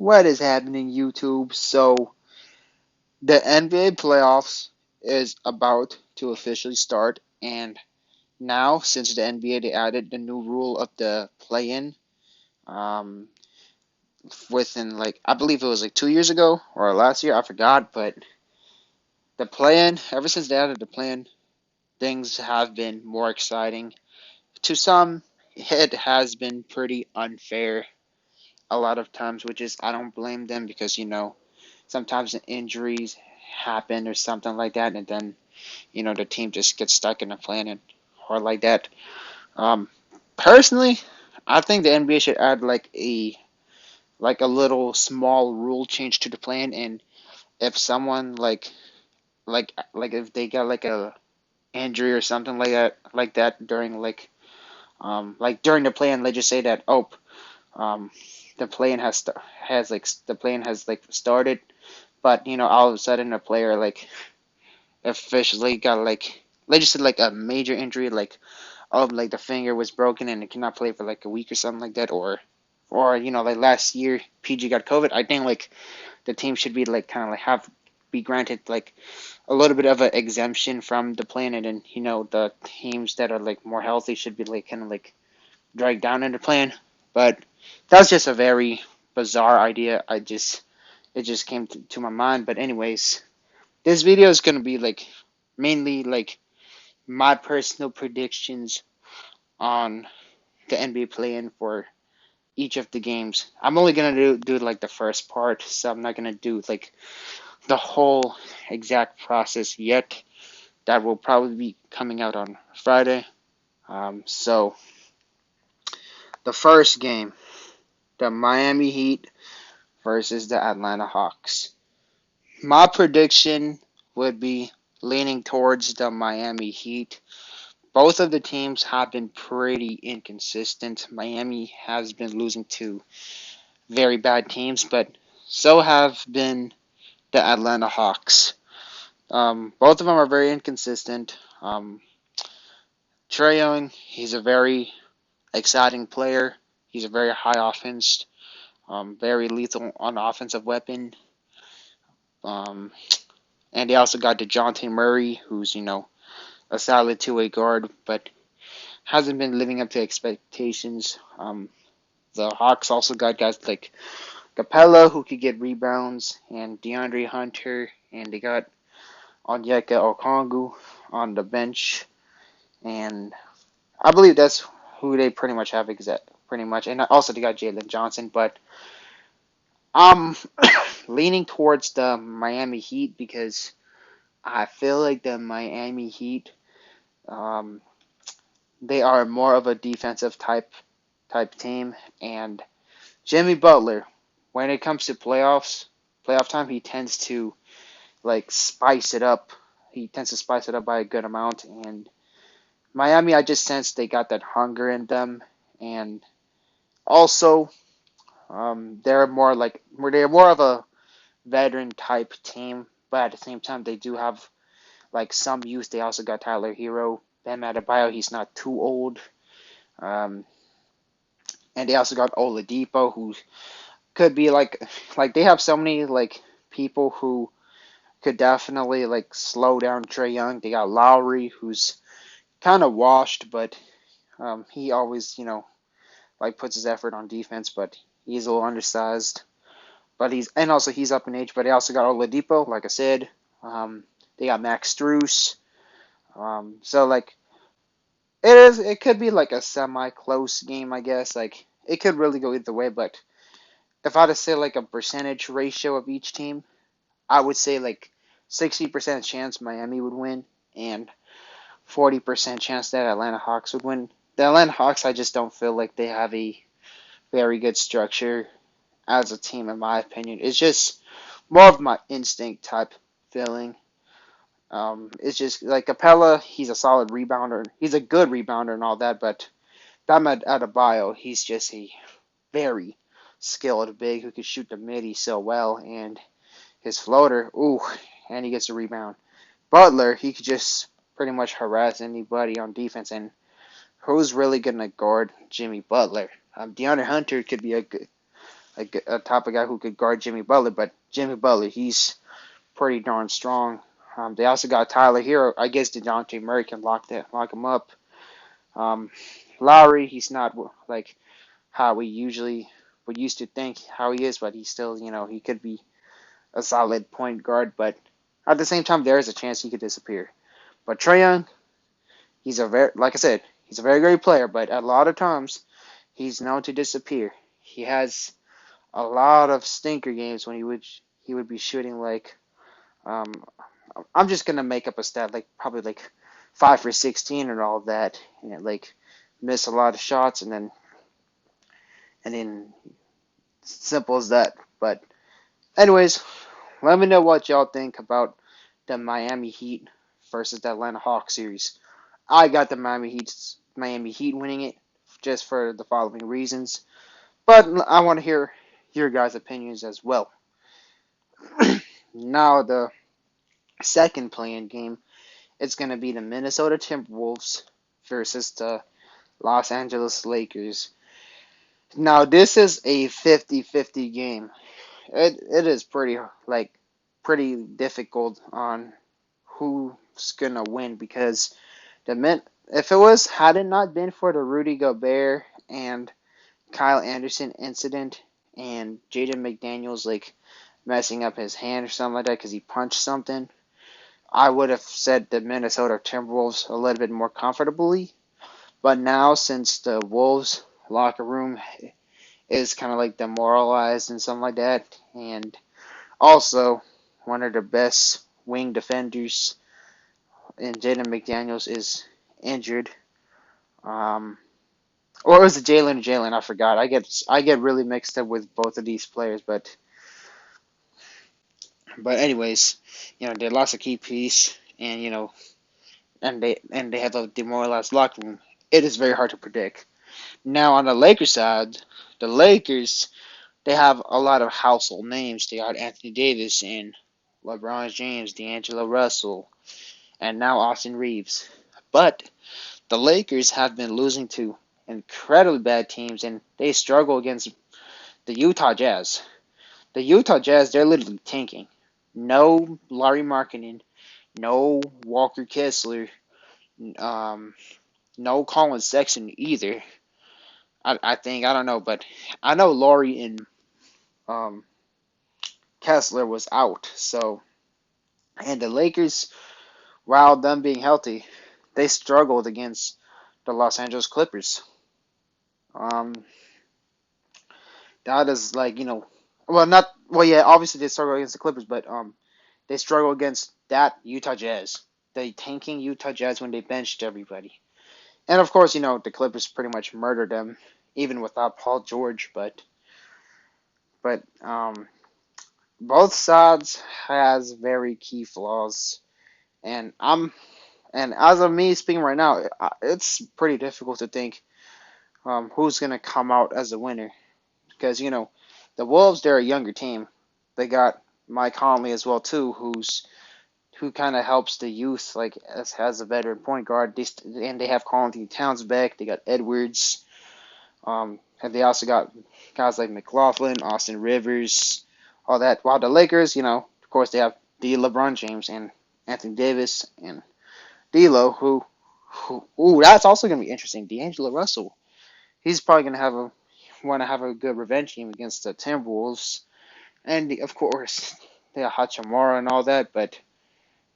What is happening, YouTube? So, the NBA playoffs is about to officially start, and now, since the NBA they added the new rule of the play-in, um, within I believe it was 2 years ago or last year, I forgot, but the play-in, ever since they added the play-in, things have been more exciting. To some, it has been pretty unfair a lot of times, which is I don't blame them because sometimes the injuries happen or something like that, and then the team just gets stuck in a plan and or like that. Um, Personally, I think the NBA should add like a little small rule change to the plan, and if someone like if they got like a injury or something like that during like during the plan, let's just say that um the plan has started, but all of a sudden a player officially got let's just say like a major injury, like the finger was broken and it cannot play for like a week or something like that, or like last year PG got COVID. I think the team should be kind of have be granted a little bit of an exemption from the plan, and then the teams that are more healthy should be kind of dragged down in the plan. But that's just a very bizarre idea. It just came to my mind. But anyways, this video is gonna be mainly my personal predictions on the NBA play-in for each of the games. I'm only gonna do the first part, so I'm not gonna do the whole exact process yet. That will probably be coming out on Friday. So the first game, the Miami Heat versus the Atlanta Hawks. My prediction would be leaning towards the Miami Heat. Both of the teams have been pretty inconsistent. Miami has been losing to very bad teams, but so have been the Atlanta Hawks. Both of them are very inconsistent. Trae Young, he's a very exciting player. He's a very high offense, very lethal on offensive weapon. Um, and they also got DeJounte Murray, who's a solid two-way guard, but hasn't been living up to expectations. The Hawks also got guys like Capella, who could get rebounds, and DeAndre Hunter, and they got Onyeka Okongwu on the bench, and I believe that's who they pretty much have pretty much, and also they got Jalen Johnson, but I'm leaning towards the Miami Heat because I feel like the Miami Heat, um, they are more of a defensive type team, and Jimmy Butler, when it comes to playoff time, he tends to spice it up. He tends to spice it up by a good amount, and Miami, I just sense they got that hunger in them, and also they're more of a veteran type team, but at the same time they do have some youth. They also got Tyler Hero, Bam Adebayo. He's not too old, um, and they also got Oladipo, who could be like they have so many people who could definitely slow down Trae Young. They got Lowry, who's kind of washed, but he always puts his effort on defense, but he's a little undersized. But he's up in age. But they also got Oladipo, like I said. They got Max Strus. So it could be like a semi close game, I guess. It could really go either way. But if I had to say a percentage ratio of each team, I would say 60% chance Miami would win and 40% chance that Atlanta Hawks would win. The Atlanta Hawks, I just don't feel like they have a very good structure as a team, in my opinion. It's just more of my instinct type feeling. It's just Capella, he's a solid rebounder. He's a good rebounder and all that, but Bam Adebayo, he's just a very skilled big who can shoot the midi so well, and his floater, ooh, and he gets a rebound. Butler, he could just pretty much harass anybody on defense, and who's really gonna guard Jimmy Butler? DeAndre Hunter could be a a type of guy who could guard Jimmy Butler. But Jimmy Butler, he's pretty darn strong. They also got Tyler Hero. I guess DeJounte Murray can lock him up. Um, Lowry, he's not like how we used to think how he is, but he's still, he could be a solid point guard. But at the same time, there is a chance he could disappear. But Trae Young, like I said, he's a very great player, but a lot of times he's known to disappear. He has a lot of stinker games when he would be shooting like um, I'm just gonna make up a stat like probably like 5 for 16 and all of that, and like miss a lot of shots and then simple as that. But anyways, let me know what y'all think about the Miami Heat versus the Atlanta Hawks series. I got the Miami Heat winning it just for the following reasons, but I want to hear your guys' opinions as well. Now the second playing game, it's going to be the Minnesota Timberwolves versus the Los Angeles Lakers. Now this is a 50-50 game. It is pretty difficult on who's going to win because if it was had it not been for the Rudy Gobert and Kyle Anderson incident and Jaden McDaniels like messing up his hand or something like that because he punched something, I would have said the Minnesota Timberwolves a little bit more comfortably. But now, since the Wolves locker room is kind of like demoralized and something like that, and also one of the best wing defenders in Jaden McDaniels is injured. Um, or was it Jalen? I forgot. I get really mixed up with both of these players, but anyways, they lost a key piece, and they have a demoralized locker room. It is very hard to predict. Now on the Lakers side, the Lakers they have a lot of household names. They got Anthony Davis and LeBron James, D'Angelo Russell, and now Austin Reeves. But the Lakers have been losing to incredibly bad teams, and they struggle against the Utah Jazz. The Utah Jazz, they're literally tanking. No Larry Markkinen, no Walker Kessler, um, no Colin Sexton either. I think I don't know, but I know Laurie and um, Kessler was out. So and the Lakers, while them being healthy, they struggled against the Los Angeles Clippers. Um, that is like well not well yeah obviously they struggle against the Clippers, but they struggle against that Utah Jazz, the tanking Utah Jazz when they benched everybody, and of course the Clippers pretty much murdered them even without Paul George, but both sides has very key flaws, and and as of me speaking right now, it's pretty difficult to think who's gonna come out as a winner because the Wolves, they're a younger team. They got Mike Conley as well too, who kind of helps the youth like as a veteran point guard. And they have Karl Anthony Towns back. They got Edwards. And they also got guys like McLaughlin, Austin Rivers, all that. While the Lakers, of course, they have the LeBron James and Anthony Davis and D'Lo, ooh, that's also gonna be interesting. D'Angelo Russell, he's probably gonna want to have a good revenge game against the Timberwolves, and of course, they have Hachimura and all that. But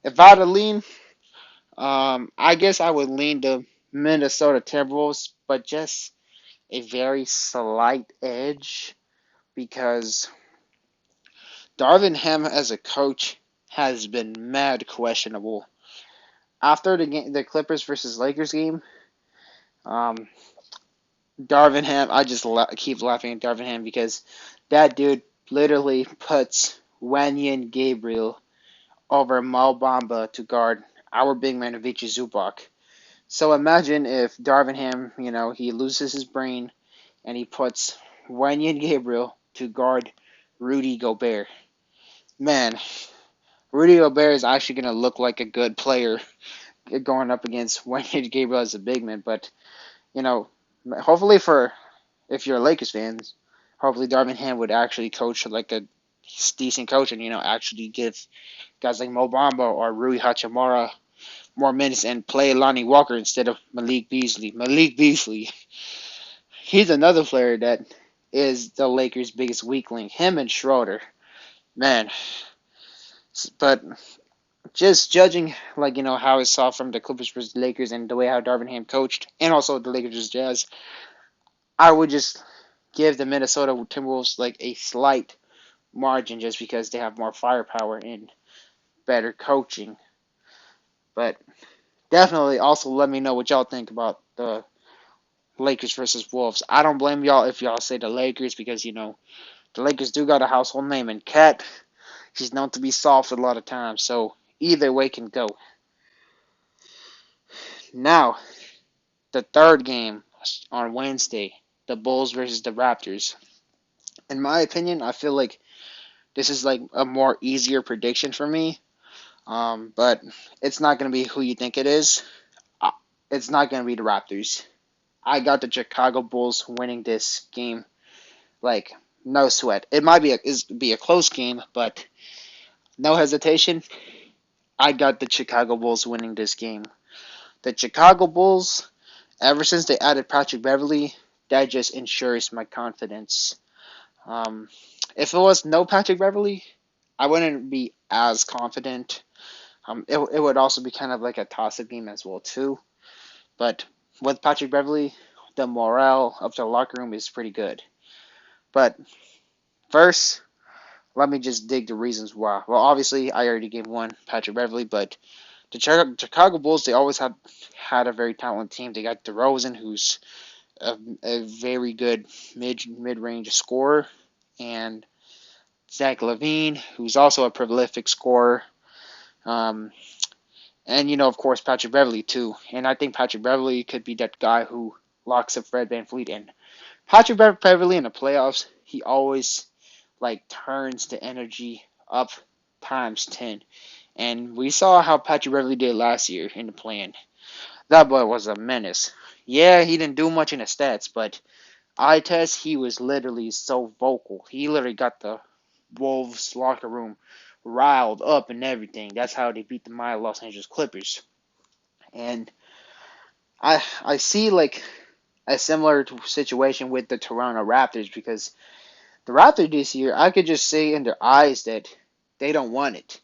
if I had to lean, I guess I would lean the Minnesota Timberwolves, but just a very slight edge because Darvin Ham as a coach has been mad questionable. After the Clippers versus Lakers game, um, Darvin Ham, I just keep laughing at Darvin Ham because that dude literally puts Wenyen Gabriel over Mo Bamba to guard our big man Avicii Zubac. So imagine if Darvin Ham, he loses his brain and he puts Wenyen Gabriel to guard Rudy Gobert. Man, Rudy Gobert is actually going to look like a good player going up against Wenyen Gabriel as a big man. But, you know, hopefully if you're Lakers fans, hopefully Darvin Ham would actually coach like a decent coach and actually give guys like Mo Bamba or Rui Hachimura more minutes and play Lonnie Walker instead of Malik Beasley. Malik Beasley, he's another player that is the Lakers' biggest weak link. Him and Schroeder, man. But just judging how I saw from the Clippers versus Lakers and the way how Darvin Ham coached, and also the Lakers versus Jazz, I would just give the Minnesota Timberwolves like a slight margin just because they have more firepower and better coaching. But definitely also let me know what y'all think about the Lakers versus Wolves. I don't blame y'all if y'all say the Lakers because the Lakers do got a household name, and Cat, he's known to be soft a lot of times. So either way can go. Now, the third game on Wednesday, the Bulls versus the Raptors. In my opinion, I feel like this is like a more easier prediction for me. But it's not going to be who you think it is. It's not going to be the Raptors. I got the Chicago Bulls winning this game, like no sweat. It might be a close game, but no hesitation. I got the Chicago Bulls winning this game. The Chicago Bulls, ever since they added Patrick Beverley, that just ensures my confidence. Um, if it was no Patrick Beverley, I wouldn't be as confident. It would also be kind of like a toss-up game as well too. But with Patrick Beverley, the morale of the locker room is pretty good. But first, let me just dig the reasons why. Well, obviously, I already gave one, Patrick Beverley, but the Chicago Bulls, they always have had a very talented team. They got DeRozan, who's a very good mid-range scorer, and Zach LaVine, who's also a prolific scorer. Um, and, of course, Patrick Beverley, too. And I think Patrick Beverley could be that guy who locks up Fred VanVleet. And Patrick Beverley in the playoffs, he always, turns the energy up times 10. And we saw how Patrick Beverley did last year in the play-in. That boy was a menace. Yeah, he didn't do much in the stats, but eye test, he was literally so vocal. He literally got the Wolves locker room riled up and everything. That's how they beat the mighty Los Angeles Clippers. And I see like a similar situation with the Toronto Raptors because the Raptors this year, I could just see in their eyes that they don't want it.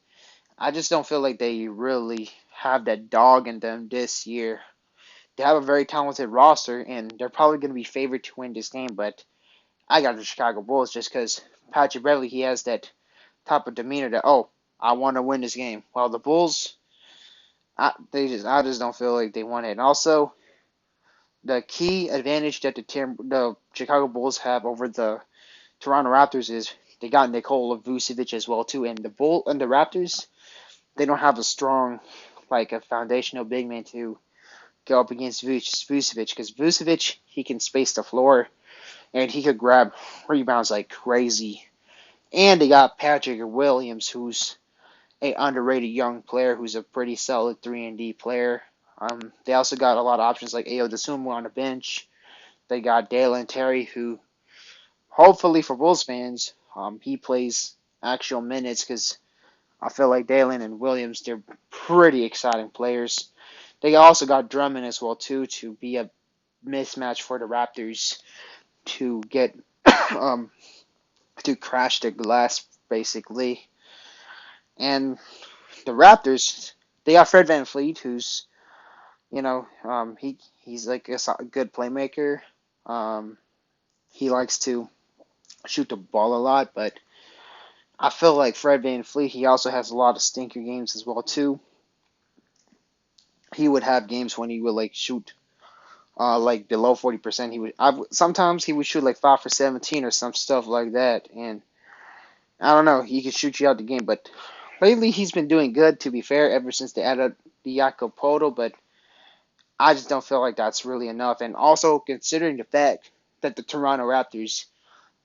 I just don't feel like they really have that dog in them this year. They have a very talented roster, and they're probably going to be favored to win this game, but I got the Chicago Bulls just because Patrick Beverley, he has that type of demeanor that, oh, I want to win this game. While the Bulls, I just don't feel like they want it. And also, the key advantage that the Chicago Bulls have over the Toronto Raptors is they got Nikola Vucevic as well too, and the Raptors, they don't have a strong a foundational big man to go up against Vucevic because Vucevic, he can space the floor and he could grab rebounds like crazy. And they got Patrick Williams, who's a underrated young player who's a pretty solid 3-and-D player. They also got a lot of options like Ayo Dosunmu on the bench. They got Dalen Terry, who hopefully for Bulls fans, he plays actual minutes because I feel like Dalen and Williams, they're pretty exciting players. They also got Drummond as well too to be a mismatch for the Raptors to get to crash the glass basically. And the Raptors, they got Fred VanVleet, who's he's like a good playmaker. He likes to shoot the ball a lot, but I feel like Fred VanVleet, he also has a lot of stinker games as well too. He would have games when he would shoot below 40%. Sometimes he would shoot 5 for 17 or some stuff like that, and I don't know, he could shoot you out the game. But lately he's been doing good. To be fair, ever since they added the Jakob Poeltl, but I just don't feel like that's really enough. And also considering the fact that the Toronto Raptors,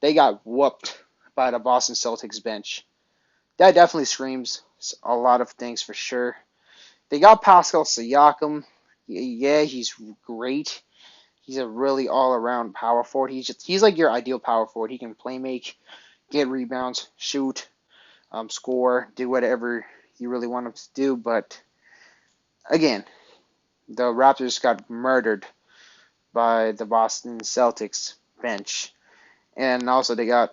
they got whooped by the Boston Celtics bench, that definitely screams a lot of things for sure. They got Pascal Siakam. Yeah, he's great. He's a really all around power forward. He's like your ideal power forward. He can play make, get rebounds, shoot, score, do whatever you really want him to do. But again, the Raptors got murdered by the Boston Celtics bench, and also they got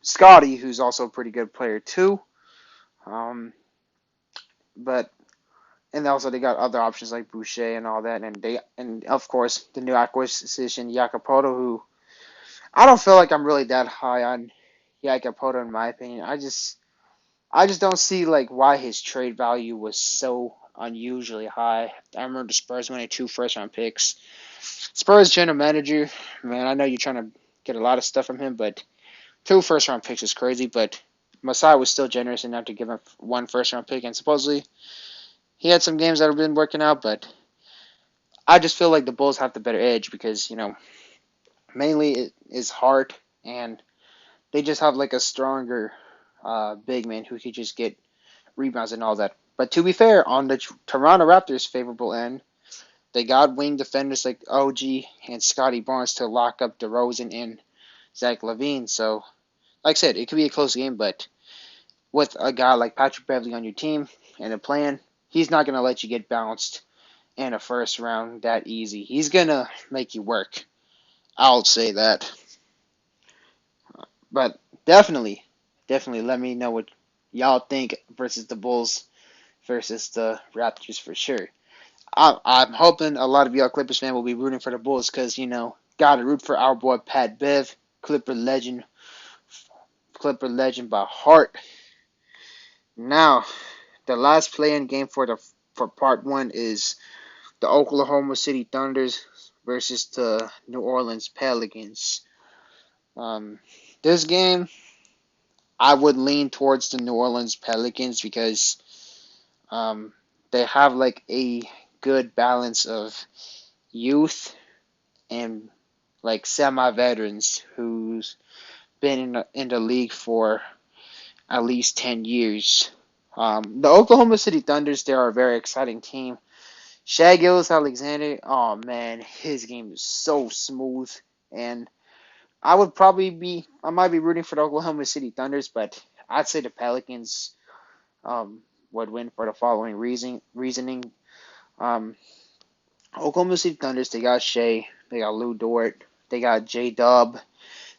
Scotty, who's also a pretty good player too. Um, but and also they got other options like Boucher and all that, and of course the new acquisition Jacopoto, who I don't feel like I'm really that high on Jacopoto in my opinion. I just don't see like why his trade value was so unusually high. I remember the Spurs winning 2 first-round picks. Spurs general manager, man, I know you're trying to get a lot of stuff from him, but 2 first-round picks is crazy. But Masai was still generous enough to give him 1 first-round pick, and supposedly he had some games that have been working out. But I just feel like the Bulls have the better edge because mainly it is Hart, and they just have like a stronger big man who could just get rebounds and all that. But to be fair, on the Toronto Raptors' favorable end, they got wing defenders like OG and Scotty Barnes to lock up DeRozan and Zach LaVine. So, like I said, it could be a close game, but with a guy like Patrick Beverley on your team and a plan, he's not going to let you get bounced in a first round that easy. He's going to make you work. I'll say that. But definitely let me know what y'all think versus the Bulls versus the Raptors for sure. I'm hoping a lot of y'all Clippers fans will be rooting for the Bulls because, gotta root for our boy Pat Bev, Clipper legend by heart. Now, the last play-in game for part one is the Oklahoma City Thunders versus the New Orleans Pelicans. This game, I would lean towards the New Orleans Pelicans because um, they have like a good balance of youth and like semi-veterans who's been in the league for at least 10 years. The Oklahoma City Thunders, they are a very exciting team. Shai Gilgeous-Alexander, oh man, his game is so smooth, and I might be rooting for the Oklahoma City Thunders, but I'd say the Pelicans would win for the following reasoning. Um, Oklahoma City Thunders, they got Shea, they got Lou Dort, they got J Dub,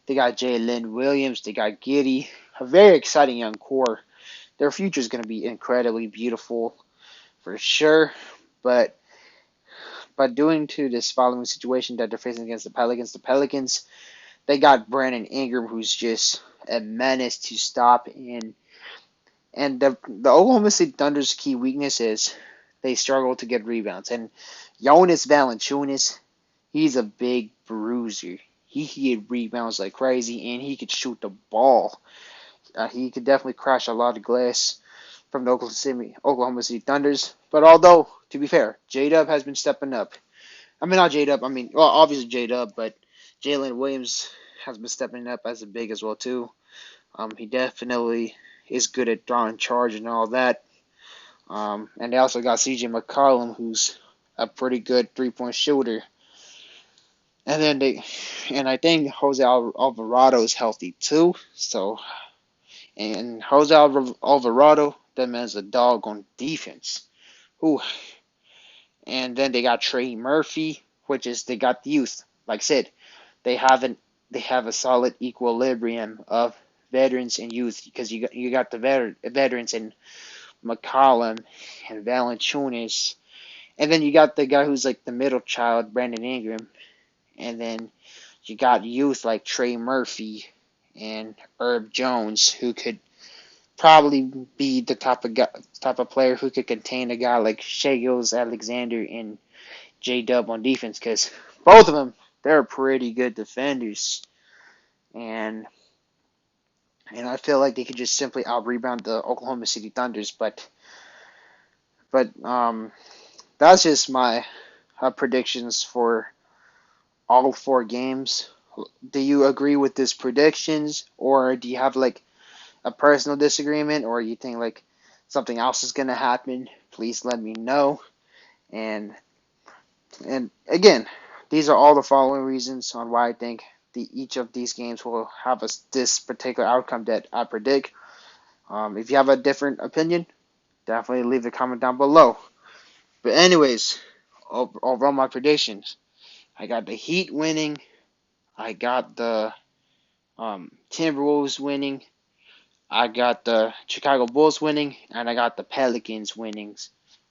they got Jalen Williams, they got Giddy, a very exciting young core. Their future is going to be incredibly beautiful for sure, but due to this following situation that they're facing against the Pelicans, they got Brandon Ingram, who's just a menace to stop. And the Oklahoma City Thunder's key weakness is they struggle to get rebounds. And Jonas Valanciunas, he's a big bruiser. He can get rebounds like crazy, and he could shoot the ball. He could definitely crash a lot of glass from the Oklahoma City Thunders. But although, to be fair, J-Dub has been stepping up. I mean, not J-Dub. I mean, well, obviously J-Dub, but Jalen Williams has been stepping up as a big as well, too. He definitely is good at drawing charge and all that. And they also got CJ McCollum, who's a pretty good three-point shooter. And I think Jose Alvarado is healthy too. So, and Jose Alvarado, that man's a dog on defense. Ooh. And then they got Trey Murphy, which is they got the youth. Like I said, they have a solid equilibrium of veterans and youth because you got the veterans in McCollum and Valanciunas, and then you got the guy who's like the middle child, Brandon Ingram, and then you got youth like Trey Murphy and Herb Jones, who could probably be the type of player who could contain a guy like Shai Gilgeous-Alexander and J Dub on defense, because both of them, they're pretty good defenders, and I feel like they could just simply out rebound the Oklahoma City Thunders, but that's just my predictions for all 4 games. Do you agree with these predictions, or do you have like a personal disagreement, or you think like something else is gonna happen? Please let me know. And again, these are all the following reasons on why I think each of these games will have this particular outcome that I predict. If you have a different opinion, definitely leave a comment down below. But anyways, overall my predictions. I got the Heat winning. I got the Timberwolves winning. I got the Chicago Bulls winning, and I got the Pelicans winning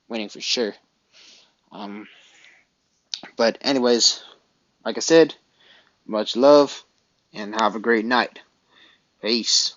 for sure. Um, but anyways, like I said, much love and have a great night. Peace.